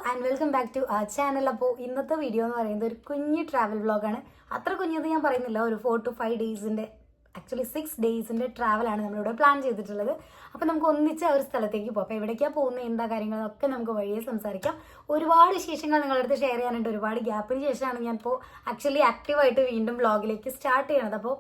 And welcome back to ആ channel. അപ്പോൾ ഇന്നത്തെ വീഡിയോ എന്ന് പറയുന്നത് ഒരു കുഞ്ഞ് ട്രാവൽ വ്ളോഗാണ്. അത്ര കുഞ്ഞത് ഞാൻ പറയുന്നില്ല, ഒരു 4 to 5 ഡേയ്സിൻ്റെ, ആക്ച്വലി 6 ഡേയ്സിൻ്റെ ട്രാവലാണ് നമ്മളിവിടെ പ്ലാൻ ചെയ്തിട്ടുള്ളത്. അപ്പോൾ നമുക്ക് ഒന്നിച്ച് ഒരു സ്ഥലത്തേക്ക് പോകാം. അപ്പോൾ എവിടേക്കാണ് പോകുന്നത്, എന്താ കാര്യങ്ങളൊക്കെ നമുക്ക് വഴിയെ സംസാരിക്കാം. ഒരുപാട് വിശേഷങ്ങൾ നിങ്ങളുടെ അടുത്ത് ഷെയർ ചെയ്യാനുണ്ട്. ഒരുപാട് ഗ്യാപ്പിന് ശേഷമാണ് ഞാനിപ്പോൾ ആക്ച്വലി ആക്റ്റീവായിട്ട് വീണ്ടും വ്ളോഗിലേക്ക് സ്റ്റാർട്ട് ചെയ്യണത്. അപ്പോൾ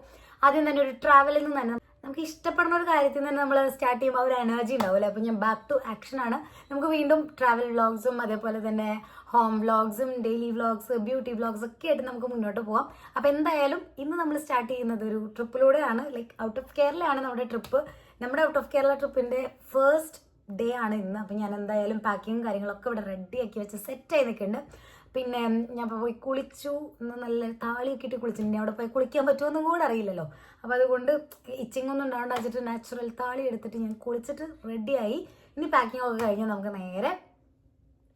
ആദ്യം തന്നെ ഒരു ട്രാവലിൽ നിന്ന് തന്നെ നമുക്ക് ഇഷ്ടപ്പെടുന്ന ഒരു കാര്യത്തിൽ നിന്ന് നമ്മൾ സ്റ്റാർട്ട് ചെയ്യുമ്പോൾ ഒരു എനർജി ഉണ്ടാവില്ല. അപ്പോൾ ഞാൻ ബാക്ക് ടു ആക്ഷനാണ്. നമുക്ക് വീണ്ടും ട്രാവൽ വ്ളോഗ്സും അതേപോലെ തന്നെ ഹോം വ്ളോഗ്സും ഡെയിലി വ്ളോഗ്സ് ബ്യൂട്ടി വ്ളോഗ്സ് ഒക്കെ ആയിട്ട് നമുക്ക് മുന്നോട്ട് പോകാം. അപ്പോൾ എന്തായാലും ഇന്ന് നമ്മൾ സ്റ്റാർട്ട് ചെയ്യുന്നത് ഒരു ട്രിപ്പിലൂടെയാണ്. ലൈക്ക് ഔട്ട് ഓഫ് കേരളയാണ് നമ്മുടെ ട്രിപ്പ്. നമ്മുടെ ഔട്ട് ഓഫ് കേരള ട്രിപ്പിൻ്റെ ഫസ്റ്റ് ഡേ ആണ് ഇന്ന്. അപ്പോൾ ഞാൻ എന്തായാലും പാക്കിങ്ങും കാര്യങ്ങളൊക്കെ ഇവിടെ റെഡിയാക്കി വെച്ച് സെറ്റ് ആയി നിൽക്കുന്നുണ്ട്. പിന്നെ ഞാൻ പോയി കുളിച്ചു, നല്ല താളിയൊക്കെ ഇട്ട് കുളിച്ചിട്ടുണ്ട്. അവിടെ പോയി കുളിക്കാൻ പറ്റുമെന്നും കൂടെ അറിയില്ലല്ലോ. അപ്പോൾ അതുകൊണ്ട് ഇച്ചിങ് ഒന്നും ഉണ്ടാവേണ്ട വെച്ചിട്ട് നാച്ചുറൽ താളി എടുത്തിട്ട് ഞാൻ കുളിച്ചിട്ട് റെഡിയായി. ഇനി പാക്കിംഗ് ഒക്കെ കഴിഞ്ഞാൽ നമുക്ക് നേരെ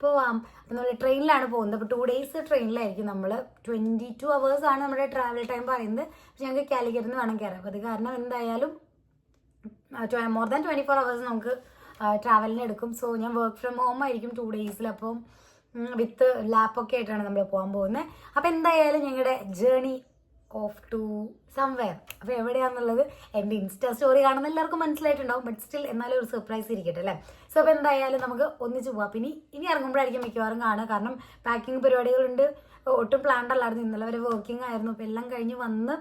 പോവാം. നമ്മൾ ട്രെയിനിലാണ് പോകുന്നത്. അപ്പോൾ 2 days ട്രെയിനിലായിരിക്കും. നമ്മൾ 22 hours ആണ് നമ്മുടെ ട്രാവൽ ടൈം പറയുന്നത്. പക്ഷെ ഞങ്ങൾക്ക് കാലിക്കറ്റിൽ നിന്ന് വേണം കയറാം. അപ്പോൾ അത് കാരണം എന്തായാലും മോർ ദാൻ 24 hours നമുക്ക് ട്രാവലിന് എടുക്കും. സോ ഞാൻ വർക്ക് ഫ്രം ഹോം ആയിരിക്കും 2 days. അപ്പം വിത്ത് ലാപ്പൊക്കെ ആയിട്ടാണ് നമ്മൾ പോകാൻ പോകുന്നത്. അപ്പോൾ എന്തായാലും ഞങ്ങളുടെ ജേർണി ഓഫ് ടു സംവെയർ. അപ്പോൾ എവിടെയാണെന്നുള്ളത് എൻ്റെ ഇൻസ്റ്റാ സ്റ്റോറി കാണുന്ന എല്ലാവർക്കും മനസ്സിലായിട്ടുണ്ടാവും. ബട്ട് സ്റ്റിൽ എന്നാലും ഒരു സർപ്രൈസ് ഇരിക്കട്ടെ അല്ലേ. സോ അപ്പോൾ എന്തായാലും നമുക്ക് ഒന്നിച്ച് പോവാം. പിന്നെ ഇനി ഇറങ്ങുമ്പോഴായിരിക്കും മിക്കവാറും കാണുക. കാരണം പാക്കിംഗ് പരിപാടികളുണ്ട്. ഒട്ടും പ്ലാൻഡ് അല്ലായിരുന്നു. ഇന്നലെ വരെ വർക്കിംഗ് ആയിരുന്നു. അപ്പോൾ എല്ലാം കഴിഞ്ഞ് വന്ന്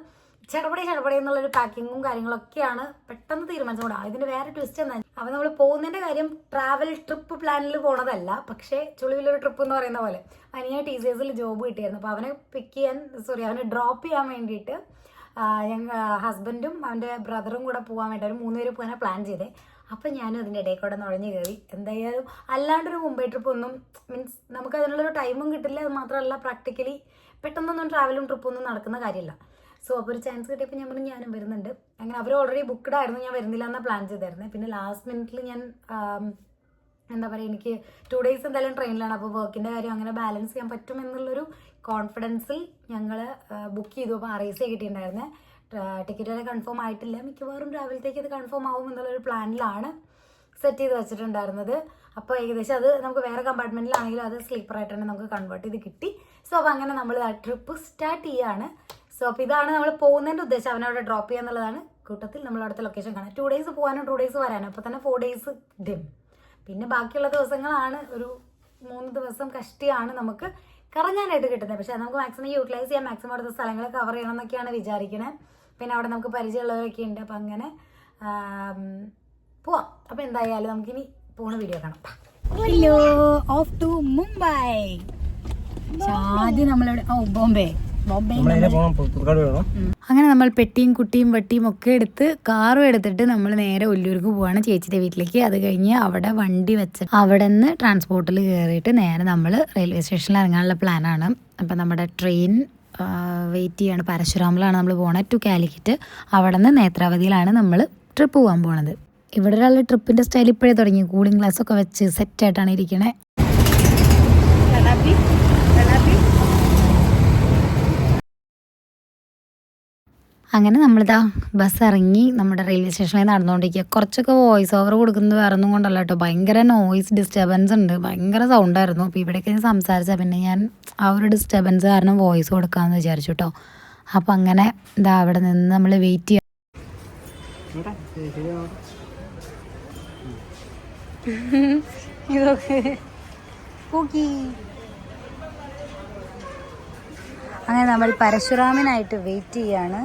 ചടപടി എന്നുള്ളൊരു പാക്കിങ്ങും കാര്യങ്ങളൊക്കെയാണ് പെട്ടെന്ന് തീരുമാനിച്ചുകൊണ്ടാണ്. ഇതിൻ്റെ വേറെ ട്വിസ്റ്റ് എന്നാണ്. അപ്പോൾ നമ്മൾ പോകുന്നതിൻ്റെ കാര്യം ട്രാവൽ ട്രിപ്പ് പ്ലാനിൽ പോണതല്ല, പക്ഷേ ചുളിവിലൊരു ട്രിപ്പ് എന്ന് പറയുന്ന പോലെ. അതിന് TCSൽ ജോബ് കിട്ടിയായിരുന്നു. അപ്പോൾ അവനെ ഡ്രോപ്പ് ചെയ്യാൻ വേണ്ടിയിട്ട് ഞങ്ങൾ ഹസ്ബൻഡും അവൻ്റെ ബ്രദറും കൂടെ പോകാൻ വേണ്ടി ഒരു 3 പേര് പോകാനാണ് പ്ലാൻ ചെയ്തത്. അപ്പം ഞാനും അതിൻ്റെ ഇടയിൽ കൂടെ നുഴഞ്ഞു കയറി. എന്തായാലും അല്ലാണ്ടൊരു മുംബൈ ട്രിപ്പ് ഒന്നും മീൻസ് നമുക്ക് അതിനുള്ളൊരു ടൈമും കിട്ടില്ല. അത് മാത്രമല്ല പ്രാക്ടിക്കലി പെട്ടെന്നൊന്നും ട്രാവലും ട്രിപ്പൊന്നും നടക്കുന്ന കാര്യമില്ല. സോ അപ്പോൾ ഒരു ചാൻസ് കിട്ടിയപ്പോൾ ഞാൻ പറഞ്ഞു ഞാനും വരുന്നുണ്ട്. അങ്ങനെ അവർ ഓൾറെഡി ബുക്ക്ഡ് ആയിരുന്നു. ഞാൻ വരുന്നില്ല എന്നാണ് പ്ലാൻ ചെയ്തായിരുന്നത്. പിന്നെ ലാസ്റ്റ് മിനിറ്റിൽ ഞാൻ എന്താ പറയുക, എനിക്ക് 2 days എന്തായാലും ട്രെയിനിലാണ്. അപ്പോൾ വർക്കിൻ്റെ കാര്യം അങ്ങനെ ബാലൻസ് ചെയ്യാൻ പറ്റും എന്നുള്ളൊരു കോൺഫിഡൻസിൽ ഞങ്ങൾ ബുക്ക് ചെയ്തു. അപ്പോൾ RAC കിട്ടിയിട്ടുണ്ടായിരുന്നത്. ടിക്കറ്റ് വരെ കൺഫേം ആയിട്ടില്ല. മിക്കവാറും രാവിലത്തേക്ക് അത് കൺഫേം ആവും എന്നുള്ളൊരു പ്ലാനിലാണ് സെറ്റ് ചെയ്ത് വെച്ചിട്ടുണ്ടായിരുന്നത്. അപ്പോൾ ഏകദേശം അത് നമുക്ക് വേറെ കമ്പാർട്ട്മെൻറ്റിലാണെങ്കിലും അത് സ്ലീപ്പറായിട്ടാണ് നമുക്ക് കൺവേർട്ട് ചെയ്ത് കിട്ടി. സോ അപ്പോൾ അങ്ങനെ നമ്മൾ ആ ട്രിപ്പ് സ്റ്റാർട്ട് ചെയ്യുകയാണ്. സോ അപ്പോൾ ഇതാണ് നമ്മൾ പോകുന്നതിൻ്റെ ഉദ്ദേശം. അവനവിടെ ഡ്രോപ്പ് ചെയ്യുക എന്നുള്ളതാണ്. കൂട്ടത്തിൽ നമ്മൾ അവിടുത്തെ ലൊക്കേഷൻ കാണാം. 2 days പോകാനും 2 days വരാനും. അപ്പോൾ തന്നെ 4 days ഡിം. പിന്നെ ബാക്കിയുള്ള ദിവസങ്ങളാണ് ഒരു 3 ദിവസം കഷ്ടിയാണ് നമുക്ക് കറങ്ങാനായിട്ട് കിട്ടുന്നത്. പക്ഷേ നമുക്ക് മാക്സിമം യൂട്ടിലൈസ് ചെയ്യാം. മാക്സിമം അവിടുത്തെ സ്ഥലങ്ങൾ കവർ ചെയ്യണം എന്നൊക്കെയാണ് വിചാരിക്കുന്നത്. പിന്നെ അവിടെ നമുക്ക് പരിചയമുള്ളവരൊക്കെ ഉണ്ട്. അപ്പം അങ്ങനെ പോവാം. അപ്പോൾ എന്തായാലും നമുക്കിനി പോണ വീഡിയോ കാണാം. Hello, of two Mumbai. ആദ്യം നമ്മളവിടെ ബോംബെ. അങ്ങനെ നമ്മൾ പെട്ടിയും കുട്ടിയും വട്ടിയും ഒക്കെ എടുത്ത് കാറും എടുത്തിട്ട് നമ്മൾ നേരെ ഒല്ലൂർക്ക് പോവാണ്, ചേച്ചിയുടെ വീട്ടിലേക്ക്. അത് കഴിഞ്ഞ് അവിടെ വണ്ടി വെച്ച് അവിടെ നിന്ന് ട്രാൻസ്പോർട്ടിൽ കയറിയിട്ട് നേരെ നമ്മൾ റെയിൽവേ സ്റ്റേഷനിൽ ഇറങ്ങാനുള്ള പ്ലാനാണ്. അപ്പം നമ്മുടെ ട്രെയിൻ വെയിറ്റ് ചെയ്യാണ്. പരശുരാമിലാണ് നമ്മൾ പോണത് ടു കാലിക്കറ്റ്. അവിടെ നിന്ന് നേത്രാവതിയിലാണ് നമ്മൾ ട്രിപ്പ് പോകാൻ പോണത്. ഇവിടെ ഒരാളുടെ ട്രിപ്പിൻ്റെ സ്റ്റൈൽ ഇപ്പോഴേ തുടങ്ങി. കൂളിംഗ് ഗ്ലാസ് ഒക്കെ വെച്ച് സെറ്റായിട്ടാണ് ഇരിക്കണേ. അങ്ങനെ നമ്മളിതാ ബസ് ഇറങ്ങി നമ്മുടെ റെയിൽവേ സ്റ്റേഷനിൽ നടന്നുകൊണ്ടിരിക്കുക. കുറച്ചൊക്കെ വോയിസ് ഓവർ കൊടുക്കുന്നത് വേറെ ഒന്നും കൊണ്ടല്ല കേട്ടോ. ഭയങ്കര നോയിസ് ഡിസ്റ്റർബൻസ് ഉണ്ട്. ഭയങ്കര സൗണ്ടായിരുന്നു. അപ്പോൾ ഇവിടേക്ക് സംസാരിച്ചാൽ പിന്നെ ഞാൻ ആ ഒരു ഡിസ്റ്റർബൻസ് കാരണം വോയിസ് കൊടുക്കാമെന്ന് വിചാരിച്ചു കേട്ടോ. അപ്പം അങ്ങനെ ഇതാ അവിടെ നിന്ന് നമ്മൾ വെയിറ്റ് ചെയ്യാം. അങ്ങനെ നമ്മൾ പരശുരാമനായിട്ട് വെയിറ്റ് ചെയ്യാണ്.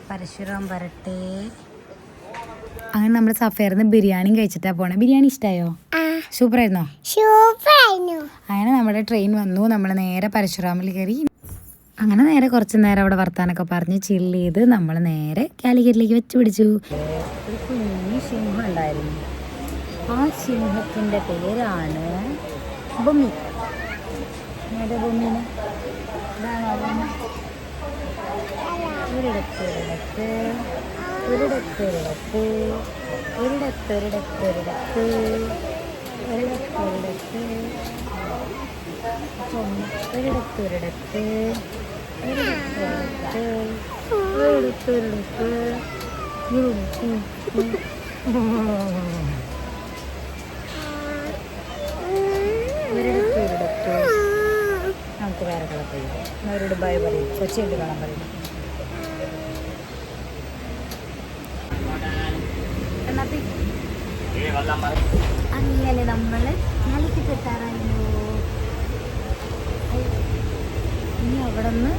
പരശുറാം വരട്ടെ. അങ്ങനെ നമ്മൾ സഫേറിന്ന് ബിരിയാണിയും കഴിച്ചിട്ടാണ് പോണേ. ബിരിയാണി ഇഷ്ടമായോ? സൂപ്പറായിരുന്നോ? അങ്ങനെ നമ്മുടെ ട്രെയിൻ വന്നു. നമ്മൾ നേരെ പരശുറാമിൽ കയറി. അങ്ങനെ നേരെ കുറച്ച് നേരം അവിടെ വർത്താനൊക്കെ പറഞ്ഞ് ചില്ല് ചെയ്ത് നമ്മൾ നേരെ കാലിക്കറ്റിലേക്ക് വെച്ച് പിടിച്ചു. ഒരു കുഞ്ഞി സിംഹം ഉണ്ടായിരുന്നു. ആ സിംഹത്തിൻ്റെ പേരാണ് ബൊമ്മി. ബൊമ്മിന് ഒരിടത്തൊരിടത്ത് ഒരിടത്തൊരിടത്ത് ഒരിടത്തൊരിടത്തൊരിടത്ത് ഒരിടത്തൊരിടത്ത് ഒരിടത്തൊരിടത്ത് ഒരിടത്തൊരിടത്ത് ഒരിടത്തൊരിടത്ത് ഒരിടത്തൊരിടത്ത് അവരോട് ബൈ പറയും, കൊച്ചിയിട്ട് കാണാൻ പറയും. അങ്ങനെ നമ്മൾ നാലിക്കെത്താറായിരുന്നു. ഇനി അവിടെ നിന്ന്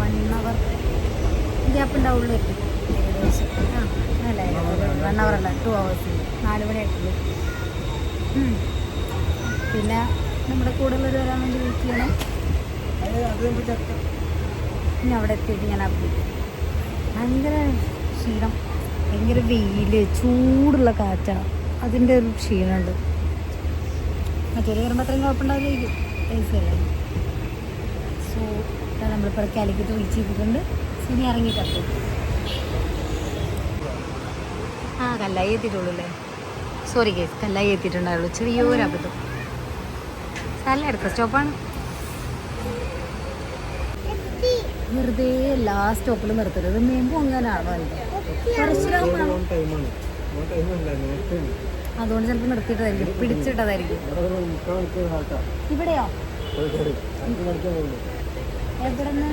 1 hour ഗ്യാപ്പ് ഉണ്ടാവുള്ളൂ. ഏകദേശം അല്ല 1 hour അല്ല, 2 hours, 4 മണിയായിട്ടുള്ളൂ. പിന്നെ നമ്മുടെ കൂടുതലൊരു വരാൻ വേണ്ടി വെയിറ്റ് ചെയ്യണം. ഇനി അവിടെ എത്തിയിട്ട് ഞാൻ അപ്ഡേറ്റ്. ഭയങ്കര ക്ഷീണം, ഭയങ്കര വെയിൽ, ചൂടുള്ള കാറ്റാണ്, അതിൻ്റെ ഒരു ക്ഷീണമുണ്ട്. മറ്റൊരു കയറുമ്പോൾ അത്രയും കുഴപ്പമുണ്ടാവില്ലായിരിക്കും, പൈസയല്ലേ. സോ നമ്മളിപ്പോൾ കാലിക്കറ്റ് റീച്ച് ചെയ്തിട്ടുണ്ട്. ഇനി ഇറങ്ങിയിട്ടപ്പോൾ കല്ലായി എത്തിയിട്ടുള്ളൂ അല്ലേ. സോറി കേസ്, കല്ലായി എത്തിയിട്ടുണ്ടാവുള്ളൂ. ചെറിയൊരു അബദ്ധം. നല്ല അടുത്ത സ്റ്റോപ്പാണ്. വെറുതെ എല്ലാ സ്റ്റോപ്പിലും നിർത്തരുത്. മേമ്പോ അങ്ങനെയാണോ അല്ലേ, അതുകൊണ്ട് ചിലപ്പോൾ നിർത്തിയിട്ടതായിരിക്കും, പിടിച്ചിട്ടതായിരിക്കും. ഇവിടെയോ? എവിടെ നിന്ന്?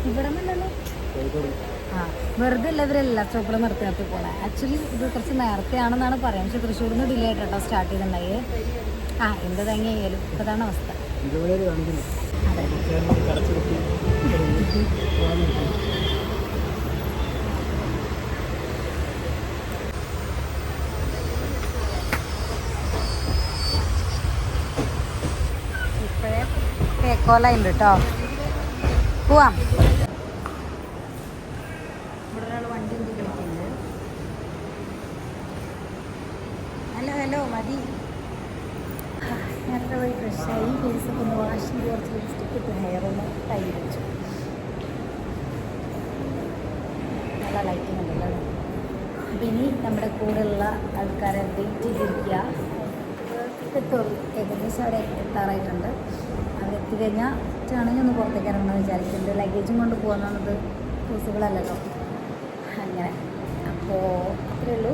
ഇവിടെ നിന്നല്ലോ. വെറുതെ ഇല്ലവരെല്ലാ സ്റ്റോപ്പിലും നിർത്തി നിർത്തി പോണേ. ആക്ച്വലി ഇത് കുറച്ച് നേരത്തെയാണെന്നാണ് പറയാം, പക്ഷെ തൃശ്ശൂരിൽ നിന്ന് ഡിലേ ആയിട്ടോ സ്റ്റാർട്ട് ചെയ്തിട്ടുണ്ടായി. എന്ത് തങ്ങിയായാലും ഇതാണ് അവസ്ഥ. അതെ, ഇപ്പോഴേ തേക്കോലുണ്ട് കേട്ടോ. പോവാം. ഇവിടെ ഒരാൾ വണ്ടി എന്ത് കളിക്കുന്നുണ്ട്. ഹലോ മതി. നേരത്തെ പോയി ഫ്രഷായി, ഫേസൊക്കെ ഒന്ന് വാഷ് ചെയ്ത് കുറച്ച് ലിപ്സ്റ്റിക്ക് ഇട്ട് ഹെയറൊന്ന് ടൈ വെച്ചു. നല്ല ലൈറ്റിംഗ് ഉണ്ടല്ലോ. അപ്പം ഇനി നമ്മുടെ കൂടെയുള്ള ആൾക്കാരെ വെയിറ്റ് ചെയ്തിരിക്കുക. എത്തുള്ളൂ, ഏകദേശം അവിടെ എത്താറായിട്ടുണ്ട്. അവിടെ എത്തിക്കഴിഞ്ഞാൽ ഒന്ന് പുറത്തേക്ക് ഇറങ്ങണമെന്ന് വിചാരിക്കുന്നുണ്ട്. ലഗേജും കൊണ്ട് പോകുന്നത് പോസിബിൾ അല്ലല്ലോ. അങ്ങനെ അപ്പോൾ അത്രയേ ഉള്ളൂ.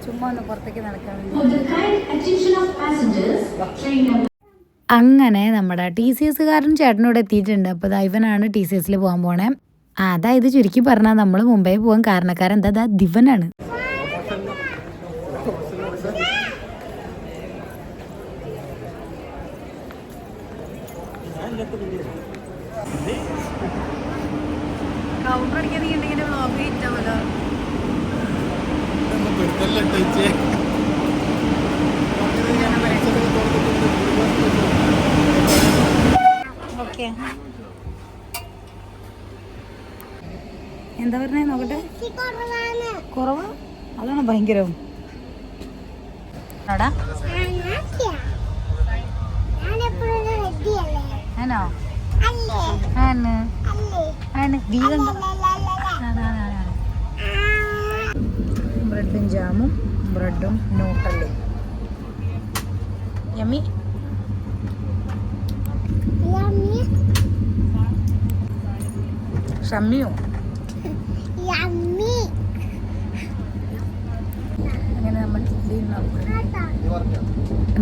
ചുമ്മാ ഒന്ന് പുറത്തേക്ക് നടക്കാൻ വേണ്ടി. അങ്ങനെ നമ്മുടെ TCSകാരൻ ചേട്ടനോട് എത്തിയിട്ടുണ്ട്. അപ്പോൾ ഇവനാണ് TCSൽ പോകാൻ പോണേ. അതായത് ചുരുക്കി പറഞ്ഞാൽ നമ്മൾ മുംബൈ പോകാൻ കാരണക്കാരൻ എന്താ ദിവനാണ്. കൗണ്ടർ അടിക്കാതിങ്ങനെ വ്ളോഗ് കിട്ടാമല്ലോ. ഓക്കെ, എന്താ പറഞ്ഞേ നോക്കട്ടെ. കുറവാ? അതാണ് ഭയങ്കരം. ആണോ? ബ്രെഡും ജാമും, ബ്രെഡും ന്യൂട്രലും. യമ്മി. ഷമ്മിയോ? അങ്ങനെ നമ്മൾ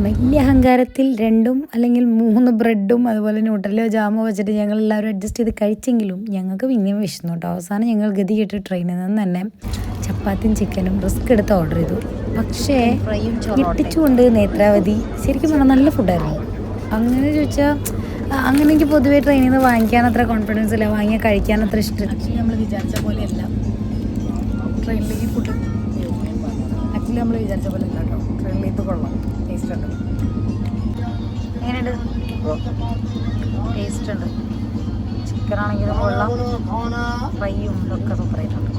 വലിയ അഹങ്കാരത്തിൽ 2 അല്ലെങ്കിൽ 3 ബ്രെഡും അതുപോലെ ന്യൂട്രലോ ജാമോ വെച്ചിട്ട് ഞങ്ങൾ എല്ലാവരും അഡ്ജസ്റ്റ് ചെയ്ത് കഴിച്ചെങ്കിലും ഞങ്ങൾക്ക് പിന്നെയും വിശന്നു കേട്ടോ. അവസാനം ഞങ്ങൾ ഗതി കെട്ട് ട്രെയിനിൽ നിന്ന് തന്നെ ചപ്പാത്തിയും ചിക്കനും റിസ്ക് എടുത്ത് ഓർഡർ ചെയ്തു. പക്ഷേ ഇട്ടിച്ചുകൊണ്ട് നേത്രാവതി ശരിക്കും പറഞ്ഞാൽ നല്ല ഫുഡായിരുന്നു. അങ്ങനെ ചോദിച്ചാൽ അങ്ങനെ എനിക്ക് പൊതുവേ ട്രെയിനിൽ നിന്ന് വാങ്ങിക്കാൻ അത്ര കോൺഫിഡൻസ് ഇല്ല, വാങ്ങിയാൽ കഴിക്കാൻ അത്ര ഇഷ്ടം. ആക്ച്വലി നമ്മൾ വിചാരിച്ച പോലെയല്ല ട്രെയിനിലേക്ക് ഫുഡ്. ആക്ച്വലി നമ്മൾ വിചാരിച്ച പോലെ അല്ല കേട്ടോ. ട്രെയിനിലേക്ക് കൊള്ളാം, ടേസ്റ്റ് ഉണ്ട്. എങ്ങനെയുണ്ട്? ടേസ്റ്റ് ഉണ്ട്. ചിക്കൻ ആണെങ്കിലും കൊള്ളാം, ഫ്രൈയും ഇതൊക്കെ സൂപ്പറായിട്ടുണ്ട്.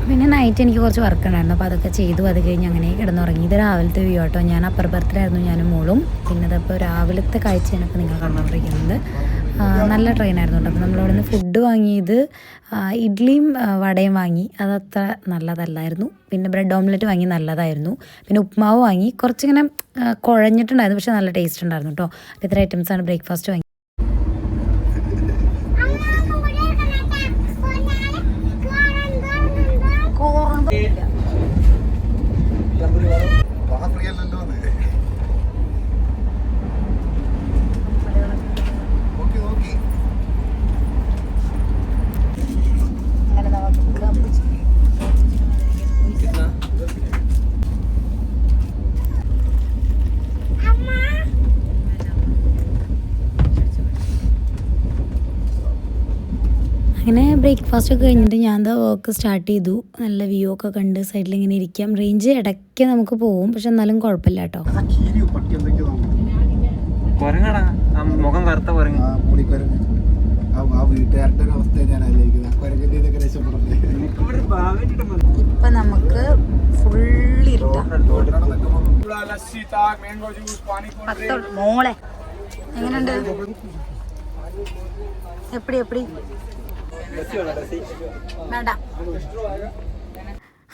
പിന്നെ നൈറ്റ് എനിക്ക് കുറച്ച് വർക്ക് ഉണ്ടായിരുന്നു, അപ്പോൾ അതൊക്കെ ചെയ്തു. അത് കഴിഞ്ഞ് അങ്ങനെ കിടന്നുറങ്ങി. ഇത് രാവിലത്തെ വ്യൂ കേട്ടോ. ഞാൻ അപ്പർ ബർത്തിലായിരുന്നു, ഞാനും മോളും. പിന്നെ ഇതിപ്പോൾ രാവിലത്തെ കാഴ്ചയാണ് ഇപ്പോൾ നിങ്ങൾ കണ്ടുകൊണ്ടിരിക്കുന്നത്. നല്ല ട്രെയിനായിരുന്നു കേട്ടോ. അപ്പോൾ നമ്മളവിടെ നിന്ന് ഫുഡ് വാങ്ങിയത് ഇഡ്ഡലിയും വടയും വാങ്ങി, അതത്ര നല്ലതല്ലായിരുന്നു. പിന്നെ ബ്രെഡ് ഓംലെറ്റ് വാങ്ങി, നല്ലതായിരുന്നു. പിന്നെ ഉപ്മാവ് വാങ്ങി, കുറച്ചിങ്ങനെ കുഴഞ്ഞിട്ടുണ്ടായിരുന്നു, പക്ഷേ നല്ല ടേസ്റ്റ് ഉണ്ടായിരുന്നു കേട്ടോ. അപ്പോൾ ഇത്ര ഐറ്റംസാണ് ബ്രേക്ക്ഫാസ്റ്റ് വാങ്ങി. അങ്ങനെ ബ്രേക്ക്ഫാസ്റ്റ് ഒക്കെ കഴിഞ്ഞിട്ട് ഞാൻ എന്താ വർക്ക് സ്റ്റാർട്ട് ചെയ്തു. നല്ല വ്യൂ ഒക്കെ കണ്ട് സൈഡിൽ ഇങ്ങനെ ഇരിക്കാം. റേഞ്ച് ഇടയ്ക്ക് നമുക്ക് പോവും, പക്ഷെ എന്നാലും കുഴപ്പമില്ല കേട്ടോ. മുഖം കറുത്ത കുരങ്ങ് വീട്ടുകാരുടെ അവസ്ഥ ഞാൻ ഇപ്പൊ നമുക്ക് ഫുള്ളി മോളെ എങ്ങനെയുണ്ട്? എപ്പടി വേണ്ട.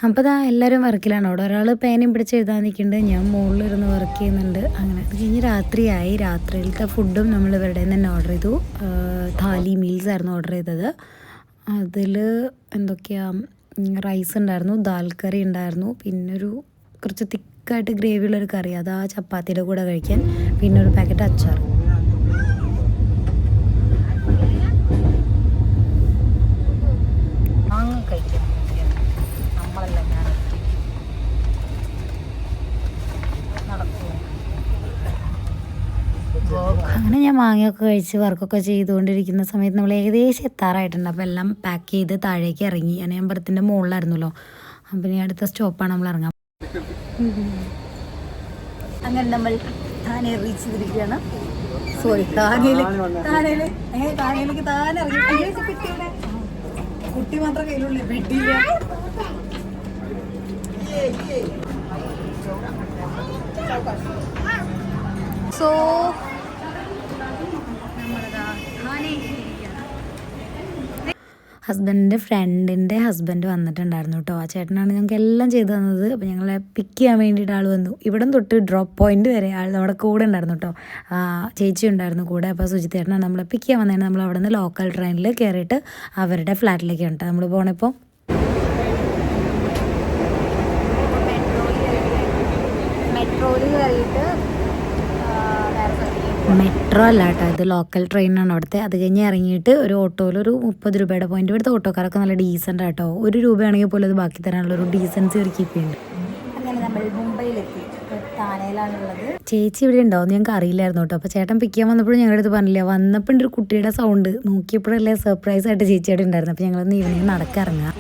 അപ്പോൾ ഇതാ എല്ലാവരും വർക്കിലാണ്. അവിടെ ഒരാൾ പേനയും പിടിച്ച് എഴുതാൻ നിൽക്കുന്നുണ്ട്, ഞാൻ മുകളിലിരുന്ന് വർക്ക് ചെയ്യുന്നുണ്ട്. അങ്ങനെ അത് കഴിഞ്ഞ് രാത്രിയായി. രാത്രിയിലത്തെ ഫുഡും നമ്മൾ ഇവരുടെ തന്നെ ഓർഡർ ചെയ്തു. താലി മീൽസ് ആയിരുന്നു ഓർഡർ ചെയ്തത്. അതിൽ എന്തൊക്കെയാണ്, റൈസ് ഉണ്ടായിരുന്നു, ദാൽ കറി ഉണ്ടായിരുന്നു, പിന്നൊരു കുറച്ച് തിക്കായിട്ട് ഗ്രേവിയുള്ളൊരു കറി, അത് ആ ചപ്പാത്തിയുടെ കൂടെ കഴിക്കാൻ, പിന്നെ ഒരു പാക്കറ്റ് അച്ചാർ. അങ്ങനെ ഞാൻ മാങ്ങയൊക്കെ കഴിച്ച് വർക്കൊക്കെ ചെയ്തുകൊണ്ടിരിക്കുന്ന സമയത്ത് നമ്മൾ ഏകദേശം എത്താറായിട്ടുണ്ട്. അപ്പോൾ എല്ലാം പാക്ക് ചെയ്ത് താഴേക്ക് ഇറങ്ങി. ഞാൻ അമ്പലത്തിൻ്റെ മുകളിലായിരുന്നല്ലോ, അപ്പം ഇനി അടുത്ത സ്റ്റോപ്പാണ് നമ്മൾ ഇറങ്ങാൻ. അങ്ങനെ നമ്മൾ താനെ റീച്ച് ചെയ്തിരിക്കുകയാണ്. സോറി, താനേലേക്ക് താനെ ഇറങ്ങി. കുട്ടി മാത്രം കയ്യിലുള്ള പെട്ടിയില്ല. സോ ഹസ്ബൻഡിൻ്റെ ഫ്രണ്ടിൻ്റെ ഹസ്ബൻഡ് വന്നിട്ടുണ്ടായിരുന്നു കേട്ടോ. ആ ചേട്ടനാണ് ഞങ്ങൾക്ക് എല്ലാം ചെയ്തു തന്നത്. അപ്പോൾ ഞങ്ങളെ പിക്ക് ചെയ്യാൻ വേണ്ടിയിട്ട് ആൾ വന്നു. ഇവിടം തൊട്ട് ഡ്രോപ്പ് പോയിന്റ് വരെ ആൾ നമ്മുടെ കൂടെ ഉണ്ടായിരുന്നു കേട്ടോ. ചേച്ചി ഉണ്ടായിരുന്നു കൂടെ. അപ്പോൾ സുജിത്ത് ചേട്ടനാണ് നമ്മളെ പിക്ക് ചെയ്യാൻ വന്നതാണ്. നമ്മൾ അവിടെ നിന്ന് ലോക്കൽ ട്രെയിനിൽ കയറിയിട്ട് അവരുടെ ഫ്ലാറ്റിലേക്ക് ഉണ്ട് നമ്മൾ പോകണിപ്പോൾ. മെട്രോയിൽ കയറിയിട്ട് മെട്രോ അല്ല കേട്ടോ, ഇത് ലോക്കൽ ട്രെയിനാണ് അവിടുത്തെ. അത് കഴിഞ്ഞ് ഇറങ്ങിയിട്ട് ഒരു ഓട്ടോയിൽ ഒരു 30 രൂപയുടെ പോയിന്റ്. ഇവിടുത്തെ ഓട്ടോക്കാരൊക്കെ നല്ല ഡീസൻ്റ് ആട്ടോ. 1 രൂപയാണെങ്കിൽ പോലും അത് ബാക്കി തരാനുള്ളൊരു ഡീസൻസി ഒരു കീപ്പുണ്ട്. അങ്ങനെ നമ്മൾ മുംബൈയിലെത്തി. താനയിലാണുള്ളത്. ചേച്ചി ഇവിടെ ഉണ്ടാവും ഞങ്ങൾക്ക് അറിയില്ലായിരുന്നു കേട്ടോ. അപ്പോൾ ചേട്ടൻ പിക്ക് ചെയ്യാൻ വന്നപ്പോഴും ഞങ്ങളുടെ അടുത്ത് പറഞ്ഞില്ല. വന്നപ്പോൾ ഒരു കുട്ടിയുടെ സൗണ്ട് നോക്കിയപ്പോഴല്ലേ സർപ്രൈസ് ആയിട്ട് ചേച്ചിയുടെ ഉണ്ടായിരുന്നു. അപ്പോൾ ഞങ്ങളൊന്ന് ഈവനിങ് നടക്കിറങ്ങാം.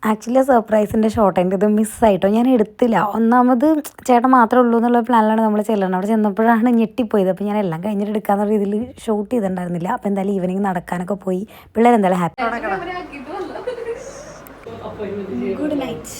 ആക്ച്വലി സർപ്രൈസിൻ്റെ ഷോർട്ട് എൻ്റെ ഇത് മിസ്സായിട്ടോ, ഞാൻ എടുത്തില്ല. ഒന്നാമത് ചേട്ടൻ മാത്രമേ ഉള്ളൂ എന്നുള്ള പ്ലാനിലാണ് നമ്മൾ ചെല്ലണം. അവിടെ ചെന്നപ്പോഴാണ് ഞെട്ടിപ്പോയത്. അപ്പോൾ ഞാൻ എല്ലാം കഴിഞ്ഞിട്ട് എടുക്കാമെന്ന രീതിയിൽ ഷൂട്ട് ചെയ്തിട്ടുണ്ടായിരുന്നില്ല. അപ്പോൾ എന്തായാലും ഈവനിങ് നടക്കാനൊക്കെ പോയി. പിള്ളേരെന്തായാലും ഹാപ്പി. Good night.